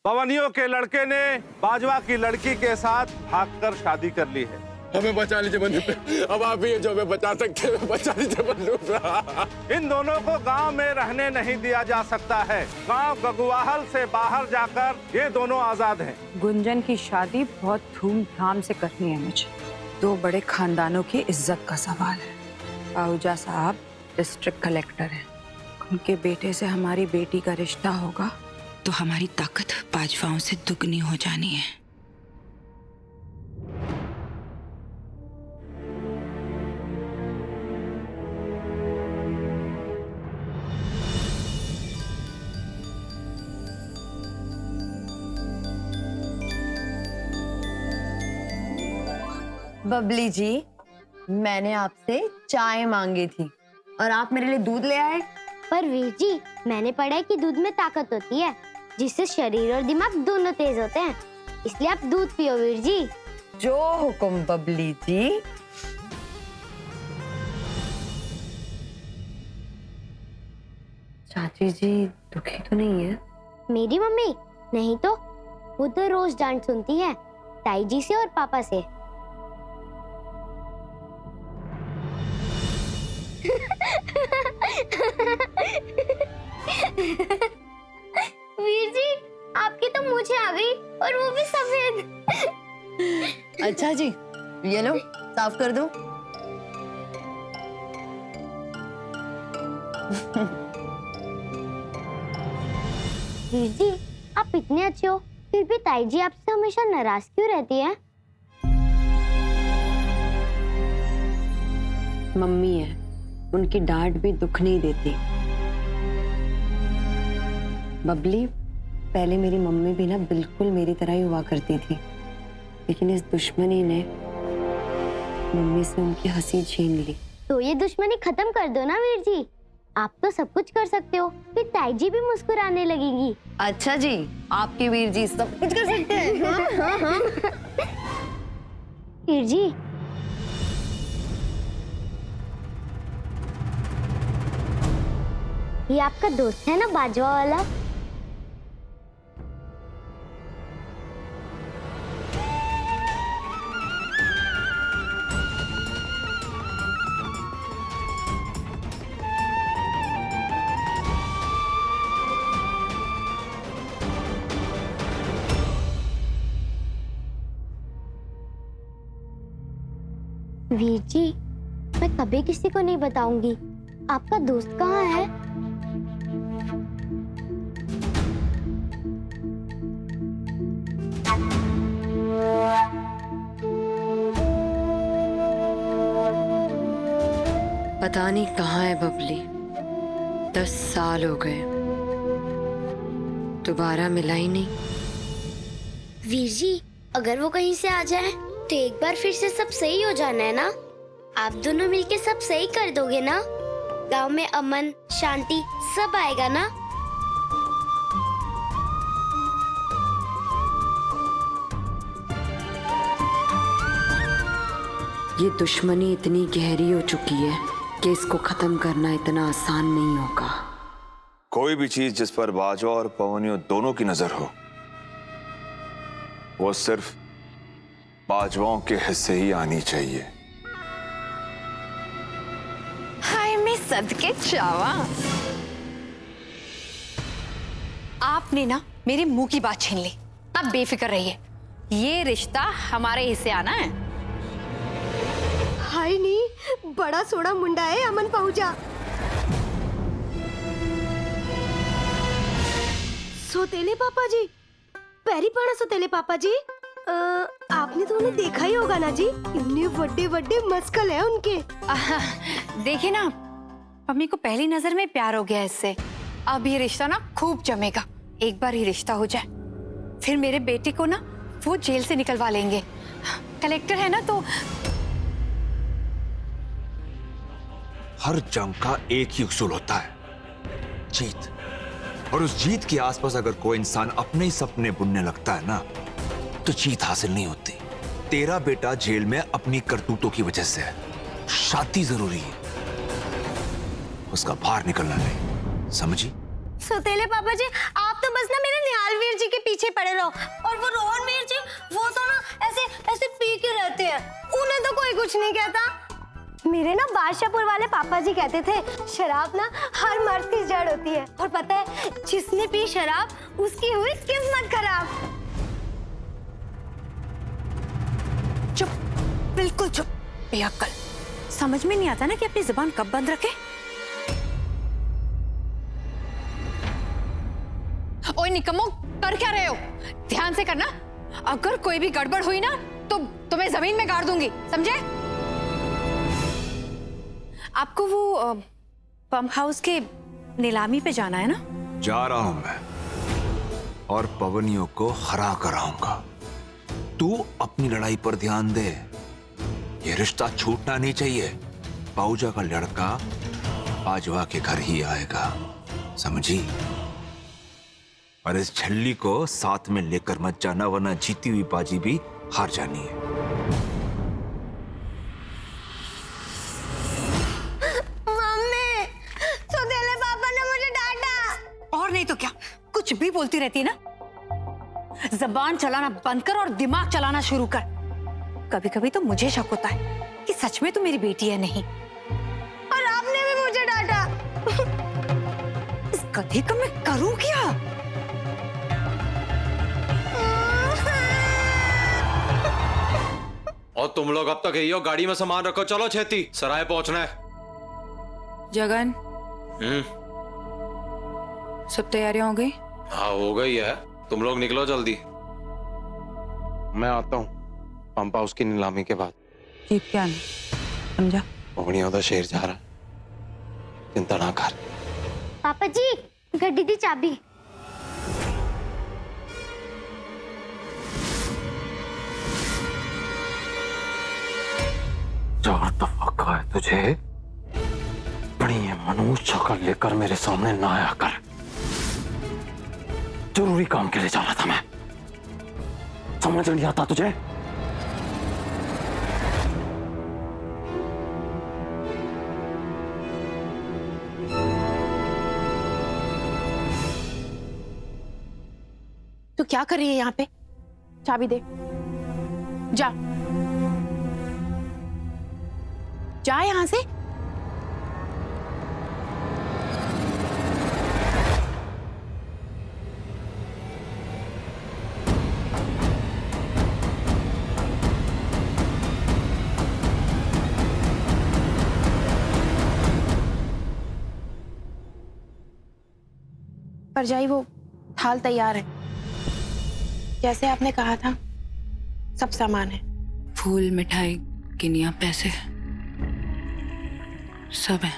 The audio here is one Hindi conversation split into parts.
पवनियों के लड़के ने बाजवा की लड़की के साथ भागकर शादी कर ली है। हमें बचा लीजिए बंधु पे, अब आप ही हैं जो हमें बचा सकते हैं, बचा लीजिए बंधु पे। इन दोनों को गांव में रहने नहीं दिया जा सकता है। गांव गगुवाहल से बाहर जाकर ये दोनों आजाद हैं। गुंजन की शादी बहुत धूमधाम से करनी है मुझे। दो बड़े खानदानों की इज्जत का सवाल है। आहूजा साहब डिस्ट्रिक्ट कलेक्टर हैं। उनके बेटे से हमारी बेटी का रिश्ता होगा तो हमारी ताकत बाजवाओं से दुगनी हो जानी है। बबली जी, मैंने आपसे चाय मांगी थी और आप मेरे लिए दूध ले आए। पर वीर जी, मैंने पढ़ा है कि दूध में ताकत होती है जिससे शरीर और दिमाग दोनों तेज होते हैं, इसलिए आप दूध पियो वीर जी। जो हुक्म बबली जी। चाची जी दुखी तो नहीं है? मेरी मम्मी नहीं तो, वो तो रोज डांट सुनती है ताई जी से और पापा से। वीर जी, आपकी तो मूछें आ गई और वो भी सफेद। अच्छा जी, ये लो साफ कर दो। वीर जी, आप इतने अच्छे हो, फिर भी ताई जी आपसे हमेशा नाराज क्यों रहती है? मम्मी है, उनकी डांट भी दुख नहीं देती। बबली, पहले मेरी मम्मी भी ना बिल्कुल मेरी तरह ही हुआ करती थी, लेकिन इस दुश्मनी ने मम्मी से उनकी हंसी छीन ली। तो ये दुश्मनी खत्म कर दो ना वीर जी, आप तो सब कुछ कर सकते हो, फिर ताई जी भी मुस्कुराने लगेगी। अच्छा जी, आपके वीर जी सब कुछ कर सकते हैं। हाँ, हाँ, हाँ। वीर जी, ये आपका दोस्त है ना बाजवा वाला? वीर जी, मैं कभी किसी को नहीं बताऊंगी। आपका दोस्त कहाँ है? पता नहीं कहाँ है बबली। 10 साल हो गए, दोबारा मिला ही नहीं। वीर जी, अगर वो कहीं से आ जाए तो एक बार फिर से सब सही हो जाना है ना? आप दोनों मिलके सब सही कर दोगे ना? गांव में अमन शांति सब आएगा ना? ये दुश्मनी इतनी गहरी हो चुकी है कि इसको खत्म करना इतना आसान नहीं होगा। कोई भी चीज जिस पर बाजवा और पवनियों दोनों की नजर हो, वो सिर्फ बाजवाओं के हिस्से ही आनी चाहिए। हाय मैं सदके चावा। आपने ना मेरे मुंह की बात छीन ली। आप बेफिक्र रहिए, ये रिश्ता हमारे हिस्से आना है। हाय नी, बड़ा सोड़ा मुंडा है अमन पहुंचा। सोतेले पापा जी, पैरी पाना सोतेले पापा जी। आपने तो उन्हें देखा ही होगा ना जी, इतने बड़े बड़े मस्कल है उनके। देखिए ना, मम्मी को पहली नजर में प्यार हो गया इससे। अब ये रिश्ता ना खूब जमेगा। एक बार ही रिश्ता हो जाए, फिर मेरे बेटे को ना वो जेल से निकलवा लेंगे। कलेक्टर है ना, तो हर जंग का एक ही उसूल होता है, जीत। और उस जीत के आसपास अगर कोई इंसान अपने ही सपने बुनने लगता है ना, तो जीत हासिल नहीं होती। तेरा बेटा जेल में अपनी करतूतों की वजह से है। शादी जरूरी है, उसका बाहर निकलना नहीं, समझी? सोतेले पापा जी, आप तो बस ना मेरे निहाल बलवीर जी के पीछे पड़े रहो। और वो रोहन वीर जी, वो तो ना ऐसे ऐसे पी के रहते हैं, उन्हें तो कोई कुछ नहीं कहता। मेरे ना बादशाहपुर वाले पापा जी कहते थे शराब ना हर मर्द की जड़ होती है, और पता है जिसने पी शराब उसकी हुई किस्मत खराब। चुप, बिल्कुल चुप, बेअक्ल। समझ में नहीं आता ना कि अपनी जुबान कब बंद रखे। ओए निकम्मो, कर क्या रहे हो? ध्यान से करना, अगर कोई भी गड़बड़ हुई ना तो तुम्हें जमीन में गाड़ दूंगी, समझे? आपको वो पंप हाउस के नीलामी पे जाना है ना? जा रहा हूं मैं, और पवनियों को हरा कर आऊंगा। तू अपनी लड़ाई पर ध्यान दे, ये रिश्ता छूटना नहीं चाहिए। पाऊजा का लड़का बाजवा के घर ही आएगा, समझी? और इस छल्ली को साथ में लेकर मत जाना, वरना जीती हुई बाजी भी हार जानी है। मम्मी, सौतेले पापा ने मुझे डांटा। और नहीं तो क्या, कुछ भी बोलती रहती है ना। जबान चलाना बंद कर और दिमाग चलाना शुरू कर। कभी कभी तो मुझे शक होता है कि सच में तू मेरी बेटी है नहीं। और आपने भी मुझे डांटा। इस गधे का मैं करूं क्या? और तुम लोग अब तक यही हो, गाड़ी में सामान रखो, चलो छेती, सराय पहुंचना है। जगन, सब तैयारियां हो गई? हाँ हो गई है, तुम लोग निकलो जल्दी। मैं आता हूँ पंप हाउस की नीलामी के बाद। जीत क्या नहीं समझा? मोगनिया उधर शेर जा रहा है, चिंता ना कर। पापा जी, गड्डी दी चाबी। चार दफा कहा है तुझे, बड़ी है मनोज शक्ल लेकर मेरे सामने ना आया कर। जरूरी काम के लिए जाना था मैं, समझ नहीं आता तुझे? तू क्या कर रही है यहाँ पे? चाबी दे, जा जा यहाँ से। परजाई, वो थाल तैयार है, जैसे आपने कहा था। सब सामान है। फूल, मिठाई, किनिया, पैसे सब है।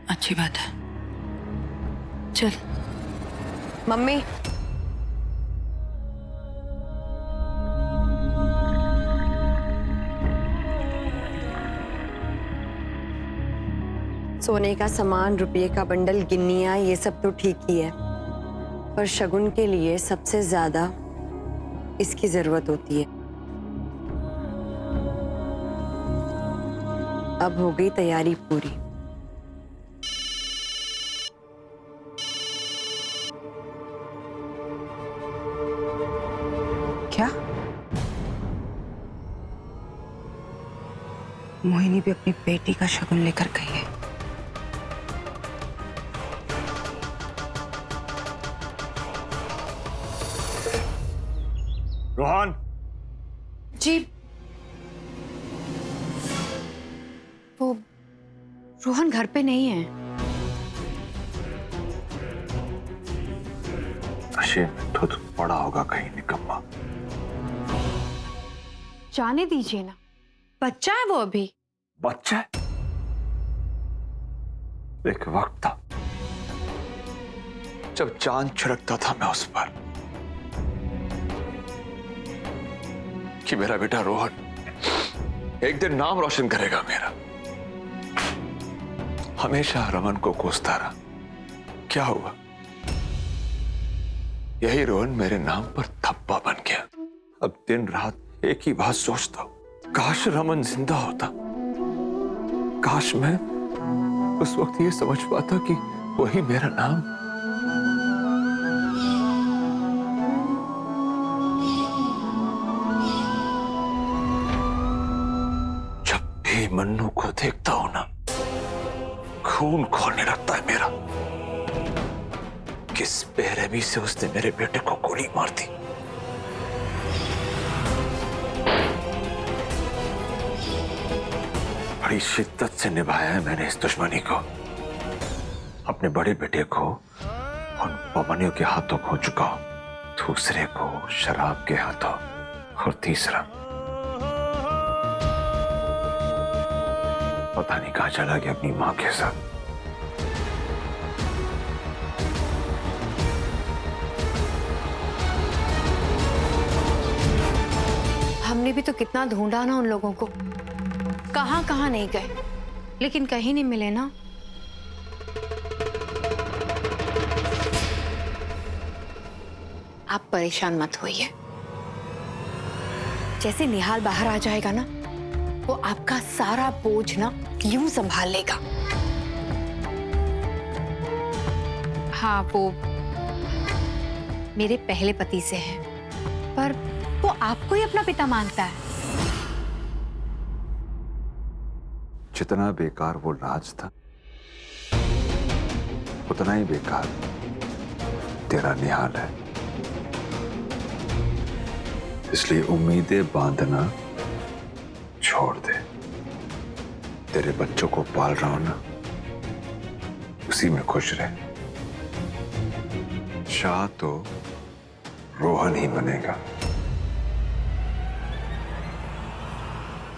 अच्छी बात है, चल। मम्मी, सोने का सामान, रुपये का बंडल, गिन्नियां, ये सब तो ठीक ही है, पर शगुन के लिए सबसे ज्यादा इसकी जरूरत होती है। अब हो गई तैयारी पूरी। क्या? मोहिनी भी अपनी बेटी का शगुन लेकर गई है। रोहन जी, वो रोहन घर पे नहीं है। नशे में धुत पड़ा होगा कहीं, निकम्मा। जाने दीजिए ना, बच्चा है वो अभी। बच्चा है? एक वक्त था जब चांद छिड़कता था मैं उस पर कि मेरा बेटा रोहन एक दिन नाम रोशन करेगा मेरा। हमेशा रमन को कोसता रहा, क्या हुआ? यही रोहन मेरे नाम पर धब्बा बन गया। अब दिन रात एक ही बात सोचता हूं, काश रमन जिंदा होता, काश मैं उस वक्त ये समझ पाता कि वही मेरा नाम मन्नू को देखता हूं ना, खून खोलने लगता है मेरा। किस बेरहमी से उसने मेरे बेटे को गोली मार दी। बड़ी शिद्दत से निभाया है मैंने इस दुश्मनी को। अपने बड़े बेटे को उन पवनियों के हाथों खो चुका हूं, दूसरे को शराब के हाथों, और तीसरा पता नहीं कहां चला गया अपनी मां के साथ। हमने भी तो कितना ढूंढा ना उन लोगों को, कहां कहां नहीं गए, लेकिन कहीं नहीं मिले ना। आप परेशान मत होइए, जैसे निहाल बाहर आ जाएगा ना, वो आपका सारा बोझ ना यूं संभाल लेगा। हाँ, वो मेरे पहले पति से है, पर वो आपको ही अपना पिता मानता है। जितना बेकार वो राज था, उतना ही बेकार तेरा निहाल है। इसलिए उम्मीदें बांधना छोड़ दे। तेरे बच्चों को पाल रहा हूं ना, उसी में खुश रहे। शाह तो रोहन ही बनेगा,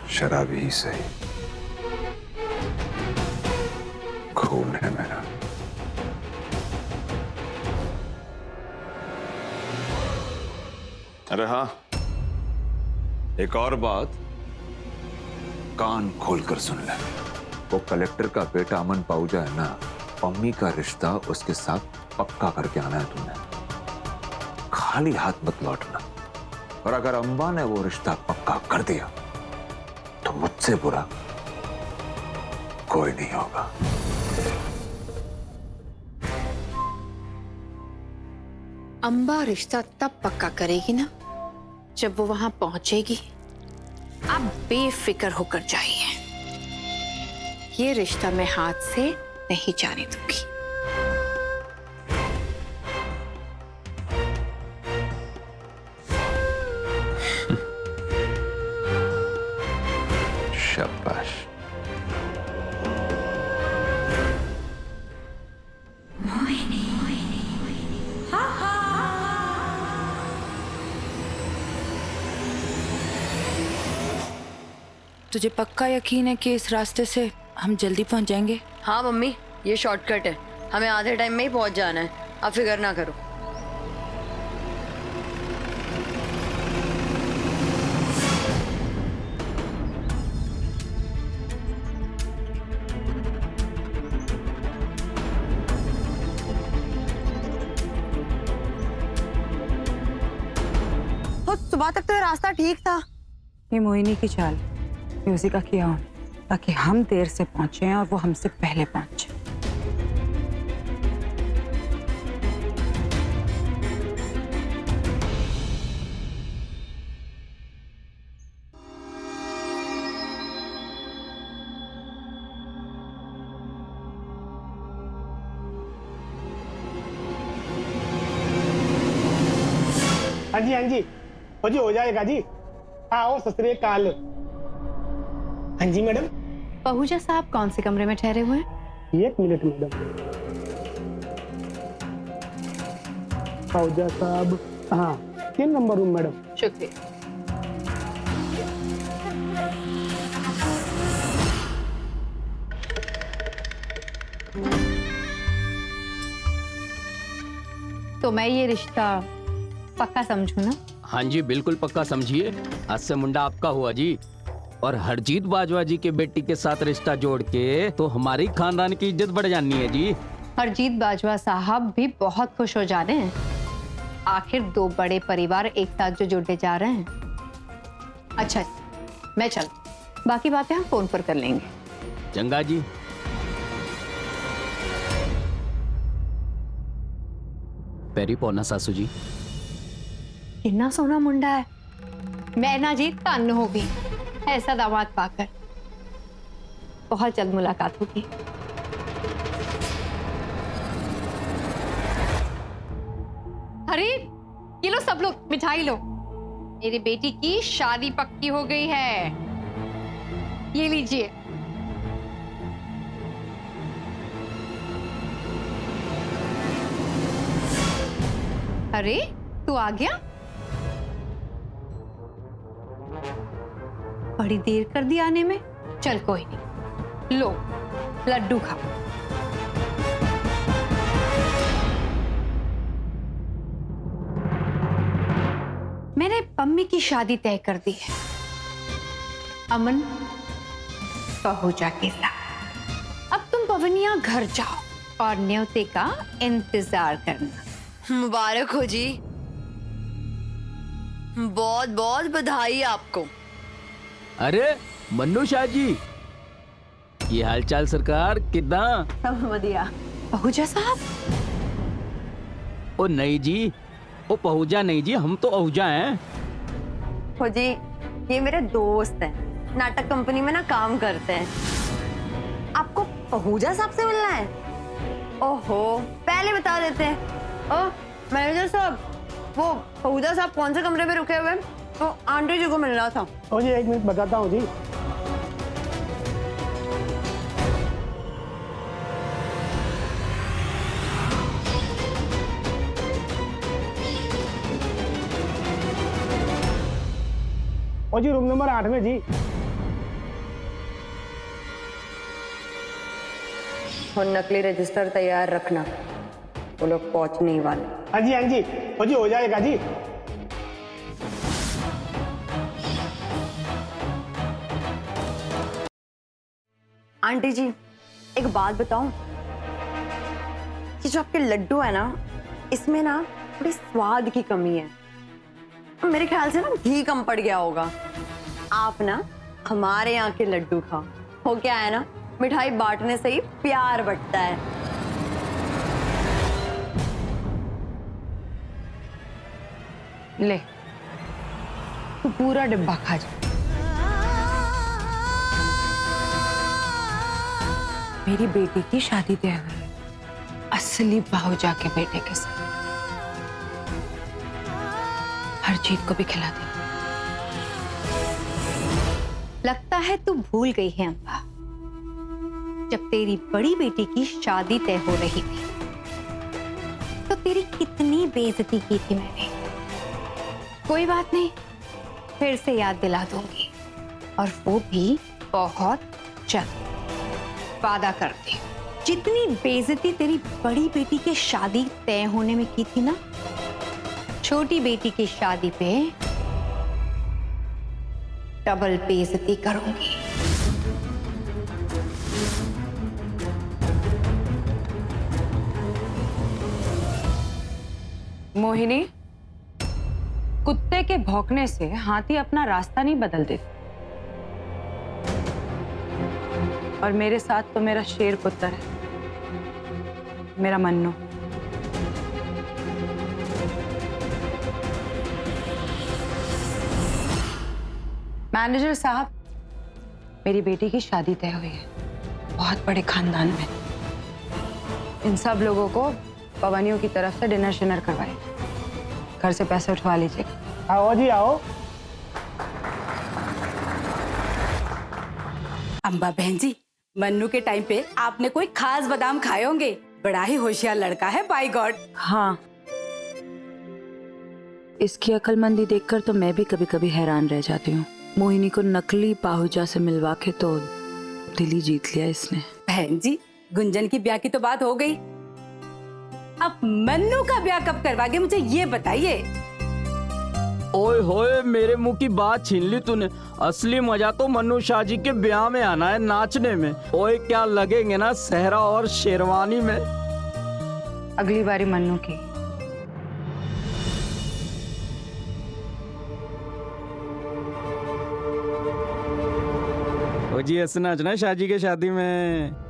शराबी ही सही, खून है मेरा। अरे हाँ, एक और बात कान खोलकर सुन ले। वो कलेक्टर का बेटा अमन पाऊजा है ना, पम्मी का रिश्ता उसके साथ पक्का करके आना है तुमने। खाली हाथ मत लौटना। और अगर अंबा ने वो रिश्ता पक्का कर दिया तो मुझसे बुरा कोई नहीं होगा। अंबा रिश्ता तब पक्का करेगी ना जब वो वहां पहुंचेगी। आप बेफिक्र होकर जाइए, ये रिश्ता मैं हाथ से नहीं जाने दूंगी। शाबाश। तुझे पक्का यकीन है कि इस रास्ते से हम जल्दी पहुंच जाएंगे? हाँ मम्मी, ये शॉर्टकट है, हमें आधे टाइम में ही पहुंच जाना है। आप फिक्र ना करो। तो सुबह तक तो ये रास्ता ठीक था। ये मोहिनी की चाल, ये उसी का किया हो, ताकि हम देर से पहुंचे और वो हमसे पहले पहुंचे। हाँ जी हो जाएगा जी। आओ सत श्री अकाल। हाँ जी मैडम। पहुजा साहब कौन से कमरे में ठहरे हुए हैं? 1 मिनट मैडम। पहुजा साहब, हाँ 3 नंबर रूम मैडम। शुक्रिया। तो मैं ये रिश्ता पक्का समझूं ना? हाँ जी, बिल्कुल पक्का समझिए। आज से मुंडा आपका हुआ जी। और हरजीत बाजवा जी के बेटी के साथ रिश्ता जोड़ के तो हमारी खानदान की इज्जत बढ़ जानी है जी। हरजीत बाजवा साहब भी बहुत खुश हो जा रहे हैं। आखिर 2 बड़े परिवार एक साथ जो जुड़ने जा रहे हैं। अच्छा, मैं चल, बाकी बातें हम फोन पर कर लेंगे। चंगा जी। पैरी पौना सासू जी। कितना सोना मुंडा है। मैं ना जी तन्न हो गई ऐसा दामाद पाकर। बहुत जल्द मुलाकात होगी। अरे ये लो सब लोग मिठाई लो, मेरी बेटी की शादी पक्की हो गई है, ये लीजिए। अरे तू आ गया, बड़ी देर कर दी आने में। चल कोई नहीं, लो लड्डू खा। मैंने पम्मी की शादी तय कर दी है, अमन पहुंचा के साथ। अब तुम पवनिया घर जाओ और न्योते का इंतजार करना। मुबारक हो जी, बहुत बहुत बधाई आपको। अरे मन्नू शाह जी, ये हालचाल सरकार कितना? सब बढ़िया। पहुंचा साहब? ओ नहीं जी, ओ पहुंचा नहीं जी, हम तो अहुजा हैं। हो जी, ये मेरे दोस्त हैं, नाटक कंपनी में ना काम करते हैं। आपको पहुजा साहब से मिलना है? ओहो, पहले बता देते हैं। ओ मैनेजर साहब, वो पहुजा साहब कौन से कमरे में रुके हुए हैं? तो आंटी जी को मिलना था। ओ जी, 1 मिनट बताता हूँ जी। ओ जी, रूम नंबर 8 में जी। और नकली रजिस्टर तैयार रखना, वो लोग पहुंचने ही वाले। हाँ जी, हाँ जी, ओ जी हो जाएगा जी। आंटी जी, एक बात बताऊं, कि जो आपके लड्डू है ना, इसमें ना थोड़ी स्वाद की कमी है। मेरे ख्याल से ना घी कम पड़ गया होगा। आप ना हमारे यहाँ के लड्डू खाओ। हो क्या है ना, मिठाई बांटने से ही प्यार बढ़ता है। ले, तू पूरा डिब्बा खा जा। मेरी बेटी की शादी तय हुई है, असली बाहुजा के बेटे के साथ। हर चीज को भी खिला दे। लगता है तू भूल गई है अम्बा, जब तेरी बड़ी बेटी की शादी तय हो रही थी तो तेरी कितनी बेइज्जती की थी मैंने। कोई बात नहीं, फिर से याद दिला दूंगी, और वो भी बहुत जल्द। वादा करती हूँ, जितनी बेइज्जती तेरी बड़ी बेटी के शादी तय होने में की थी ना, छोटी बेटी की शादी पे डबल बेइज्जती करूंगी। मोहिनी, कुत्ते के भौंकने से हाथी अपना रास्ता नहीं बदल देता, और मेरे साथ तो मेरा शेर पुत्र है, मेरा मन्नू। मैनेजर साहब, मेरी बेटी की शादी तय हुई है, बहुत बड़े खानदान में। इन सब लोगों को पवनियों की तरफ से डिनर शिनर करवाए। घर से पैसे उठवा लीजिएगा। आओ जी, आओ। अम्बा बहन जी, मन्नू के टाइम पे आपने कोई खास बादाम खाए होंगे। बड़ा ही होशियार लड़का है, बाय गॉड। हाँ, इसकी अक्लमंदी देखकर तो मैं भी कभी कभी हैरान रह जाती हूँ। मोहिनी को नकली पाहुजा से मिलवा के तो दिल ही जीत लिया इसने। बहन जी, गुंजन की ब्याह की तो बात हो गई, अब मन्नू का ब्याह कब करवागे मुझे ये बताइए। ओए होए, मेरे मुंह की बात छीन ली तूने। असली मजा तो मन्नू शाह जी के ब्याह में आना है, नाचने में। ओए क्या लगेंगे ना सेहरा और शेरवानी में। अगली बारी मन्नू की। ओ जी, ऐसे नाचना शाह जी के शादी में।